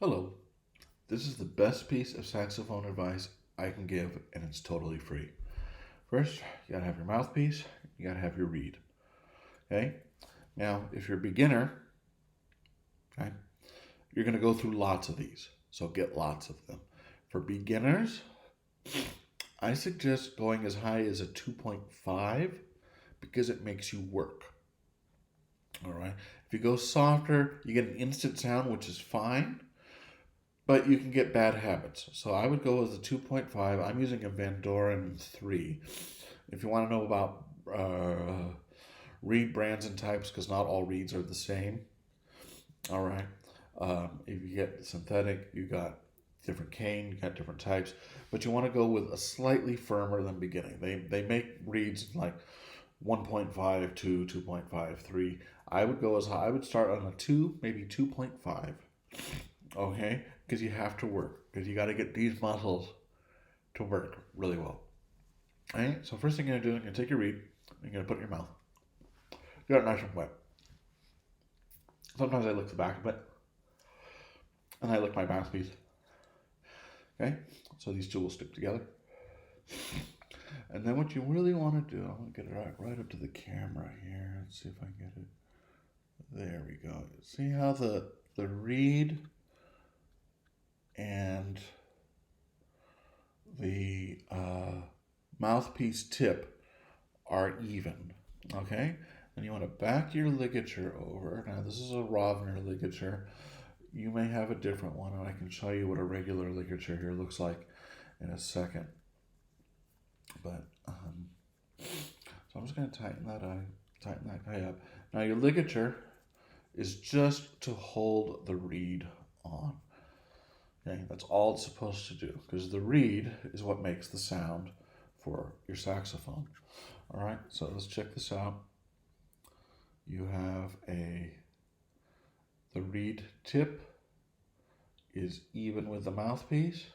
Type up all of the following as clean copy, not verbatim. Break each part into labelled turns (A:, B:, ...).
A: Hello, this is the best piece of saxophone advice I can give, and it's totally free. First, you gotta have your mouthpiece, you gotta have your reed. Okay? Now, if you're a beginner, okay, you're gonna go through lots of these, so get lots of them. For beginners, I suggest going as high as a 2.5 because it makes you work. All right? If you go softer, you get an instant sound, which is fine. But you can get bad habits. So I would go with a 2.5. I'm using a Van Doren 3. If you want to know about reed brands and types, because not all reeds are the same. All right. If you get synthetic, you got different cane, you got different types. But you want to go with a slightly firmer than beginning. They make reeds like 1.5, 2, 2.5, 3. I would go as high. I would start on a 2, maybe 2.5. Okay? Because you have to work. Because you got to get these muscles to work really well. All right? So first thing you're going to do, you're going to take your reed, and you're going to put it in your mouth. Get it nice and wet. Sometimes I lick the back of it, and I lick my mouthpiece. Okay? So these two will stick together. And then what you really want to do, I'm going to get it right up to the camera here. Let's see if I can get it. There we go. See how the reed and the mouthpiece tip are even, okay? And you want to back your ligature over. Now this is a Rovner ligature. You may have a different one, and I can show you what a regular ligature here looks like in a second. But so I'm just going to tighten that guy up. Now your ligature is just to hold the reed on. Okay, that's all it's supposed to do, because the reed is what makes the sound for your saxophone. All right, so let's check this out. You have the reed tip is even with the mouthpiece.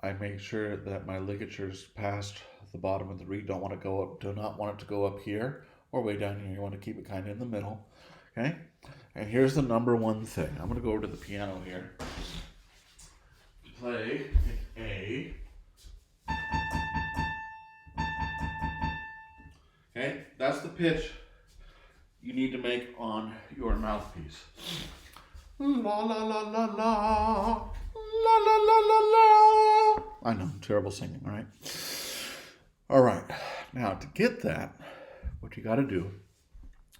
A: I make sure that my ligature's past the bottom of the reed. Don't want to go up. Do not want it to go up here or way down here. You want to keep it kind of in the middle. Okay, and here's the number one thing. I'm going to go over to the piano here. Play A. Okay, that's the pitch you need to make on your mouthpiece. La la la la la. La la la la la. I know, terrible singing, right? All right, now to get that, what you got to do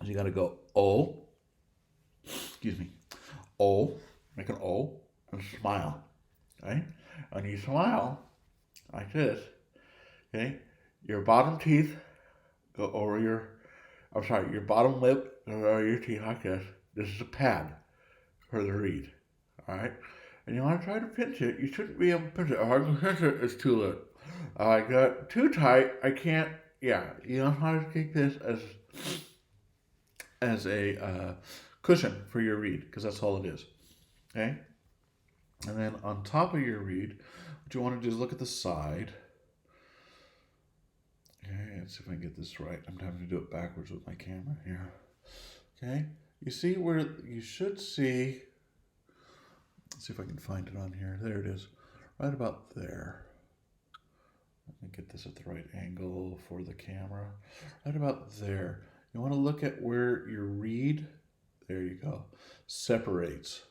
A: is you got to go O, O, make an O, and smile. Okay? And you smile like this. Okay? Your bottom teeth go over your bottom lip goes over your teeth like this. This is a pad for the reed. Alright? And you want to try to pinch it. You shouldn't be able to pinch it. If I can pinch it, it's too late. I got too tight. I can't. Yeah, you know how to take this as a cushion for your reed, because that's all it is. Okay? And then on top of your reed, what you want to do is look at the side. Okay, let's see if I can get this right. I'm having to do it backwards with my camera here. Okay, you see where you should see. Let's see if I can find it on here. There it is, right about there. Let me get this at the right angle for the camera. Right about there. You want to look at where your reed, there you go, separates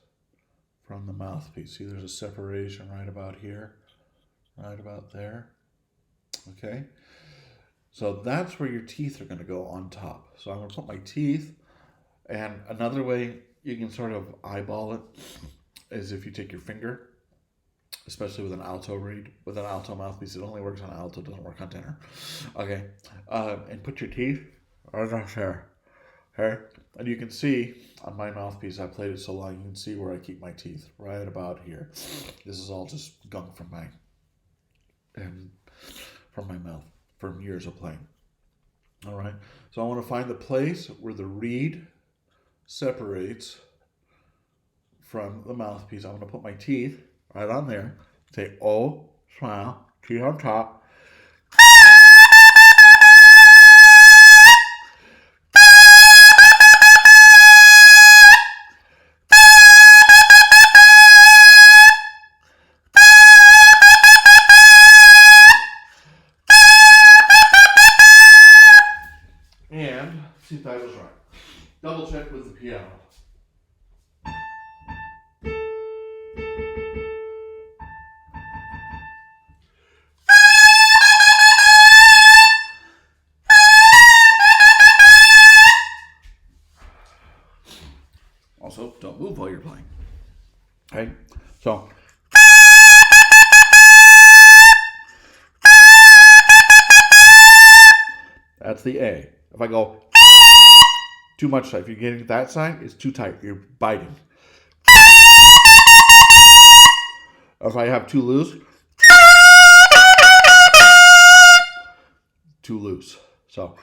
A: from the mouthpiece. See, there's a separation right about here, right about there. Okay, so that's where your teeth are going to go on top. So I'm going to put my teeth, and another way you can sort of eyeball it is if you take your finger, especially with an alto reed, with an alto mouthpiece. It only works on alto, doesn't work on tenor. Okay, and put your teeth right up there. Okay, and you can see on my mouthpiece, I played it so long, you can see where I keep my teeth, right about here. This is all just gunk from my mouth from years of playing. All right, so I want to find the place where the reed separates from the mouthpiece. I'm going to put my teeth right on there. Say, oh, smile, teeth on top. See if that was right. Double check with the piano. Also, don't move while you're playing. Okay, so that's the A. If I go too much tight, if you're getting that side, it's too tight. You're biting. If I have too loose, too loose. So.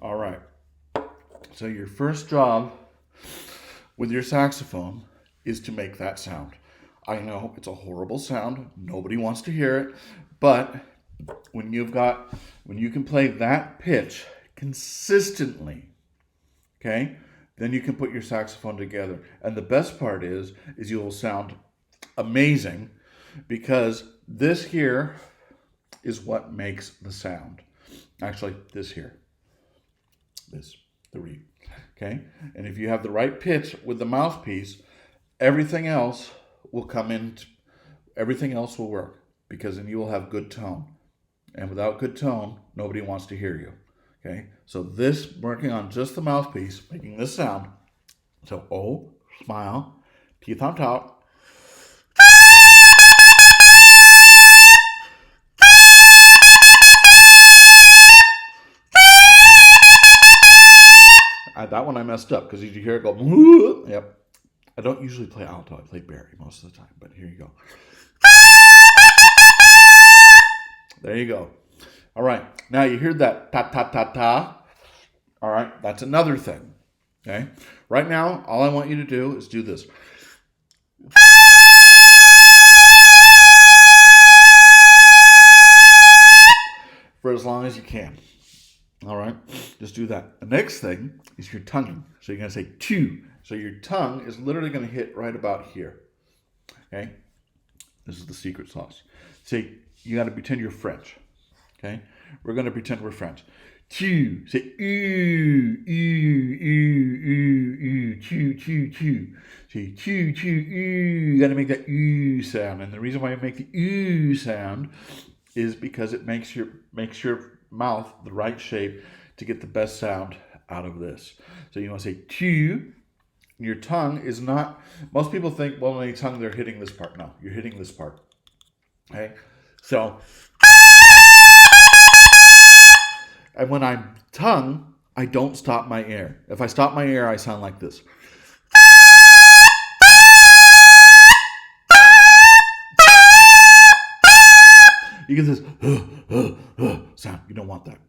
A: All right. So your first job with your saxophone is to make that sound. I know it's a horrible sound. Nobody wants to hear it. But when you can play that pitch consistently, okay, then you can put your saxophone together. And the best part is you will sound amazing because this here is what makes the sound. Actually, this here. The reed. Okay? And if you have the right pitch with the mouthpiece, everything else will come in, everything else will work because then you will have good tone. And without good tone, nobody wants to hear you. Okay? So this, working on just the mouthpiece, making this sound. So O, smile, teeth on top. That one I messed up because you hear it go, yep. I don't usually play alto. I play Barry most of the time, but here you go. There you go. All right. Now you hear that ta ta ta ta. All right. That's another thing. Okay. Right now, all I want you to do is do this. For as long as you can. All right, just do that. The next thing is your tonguing. So you're going to say two. So your tongue is literally going to hit right about here. Okay, this is the secret sauce. Say, you got to pretend you're French. Okay, we're going to pretend we're French. Two. Say ooh, ooh, ooh, ooh, ooh, two, two, two. Say two, two, ooh. You got to make that ooh sound. And the reason why you make the ooh sound is because it makes your mouth the right shape to get the best sound out of this. So you want to say two. Your tongue is not, most people think, well, when they tongue, they're hitting this part. No, you're hitting this part. Okay? So, and when I'm tongue, I don't stop my air. If I stop my air, I sound like this. You get this sound. You don't want that.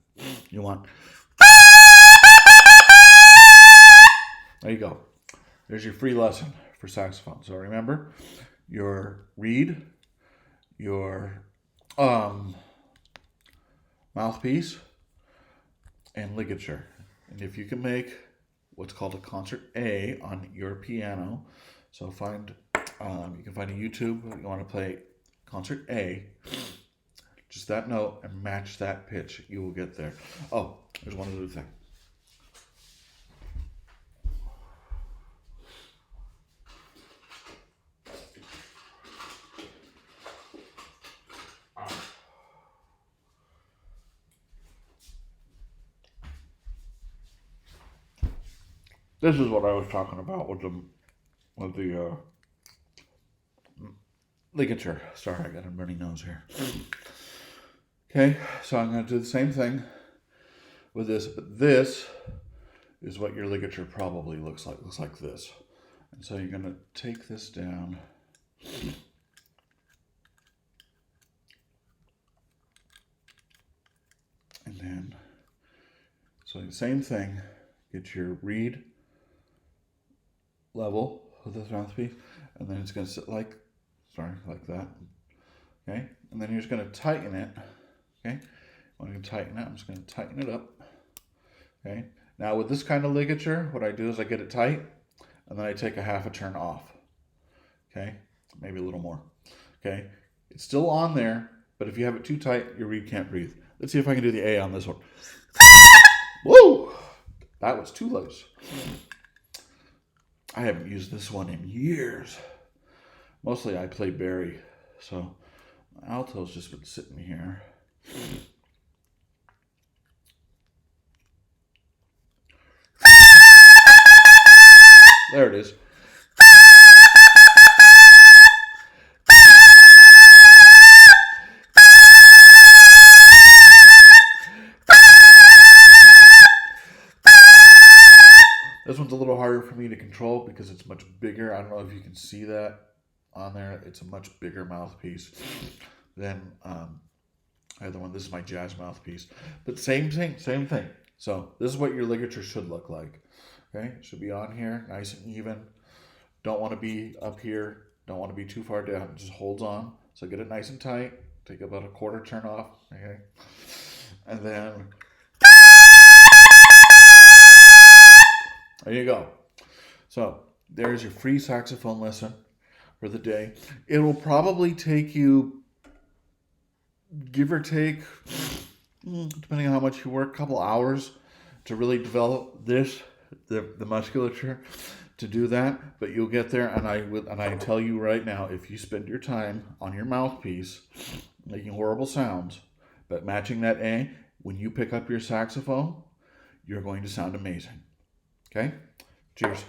A: You want. There you go. There's your free lesson for saxophone. So remember, your reed, your mouthpiece, and ligature. And if you can make what's called a concert A on your piano, so you can find a YouTube. You want to play concert A. Just that note and match that pitch. You will get there. Oh, there's one other thing. This is what I was talking about with the ligature. Sorry, I got a runny nose here. Okay, so I'm going to do the same thing with this, but this is what your ligature probably looks like. It looks like this. And so you're going to take this down. And then, so the same thing, get your reed level with this mouthpiece, and then it's going to sit like that. Okay, and then you're just going to tighten it. Okay, when you tighten it, I'm just going to tighten it up. Okay, now with this kind of ligature, what I do is I get it tight, and then I take a half a turn off. Okay, maybe a little more. Okay, it's still on there, but if you have it too tight, your reed can't breathe. Let's see if I can do the A on this one. Woo! That was too loose. I haven't used this one in years. Mostly I play Barry, so alto's just been sitting here. There it is. This one's a little harder for me to control because it's much bigger. I don't know if you can see that on there. It's a much bigger mouthpiece than the other one. This is my jazz mouthpiece. But same thing, same thing. So this is what your ligature should look like. Okay, it should be on here, nice and even. Don't want to be up here. Don't want to be too far down. It just holds on. So get it nice and tight. Take about a quarter turn off. Okay, and then there you go. So there's your free saxophone lesson for the day. It will probably take you, give or take, depending on how much you work, a couple hours to really develop this, the musculature to do that. But you'll get there, and I tell you right now, if you spend your time on your mouthpiece making horrible sounds, but matching that A, when you pick up your saxophone, you're going to sound amazing. Okay? Cheers.